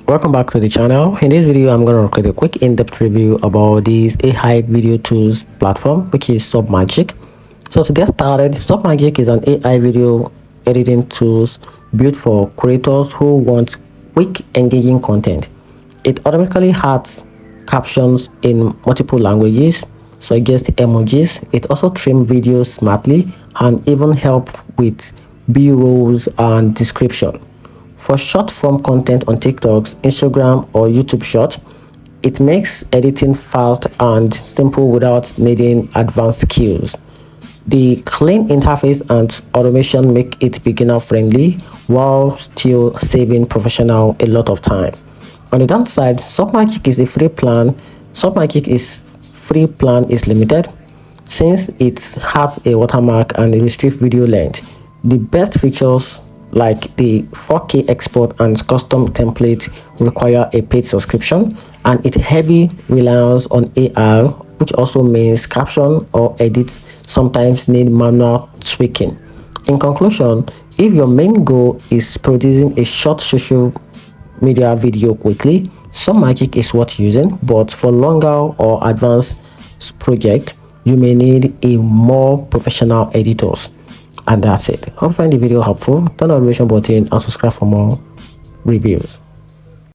Welcome back to the channel. In this video, I'm going to create a quick in-depth review about this AI video tools platform, which is Submagic. So to get started, Submagic is an AI video editing tools built for creators who want quick, engaging content. It automatically adds captions in multiple languages, suggests emojis. It also trims videos smartly and even help with B-rolls and description. For short-form content on TikToks, Instagram, or YouTube Short, it makes editing fast and simple without needing advanced skills. The clean interface and automation make it beginner-friendly while still saving professionals a lot of time. On the downside, Submagic is a free plan. Submagic's free plan is limited since it has a watermark and a restrict video length. The best features like the 4K export and custom template require a paid subscription, and it heavily relies on AI, which also means caption or edits sometimes need manual tweaking. In conclusion, if your main goal is producing a short social media video quickly, Submagic is worth using, but for longer or advanced project, you may need a more professional editors. And that's it. Hope you find the video helpful. Turn on the notification button and subscribe for more reviews.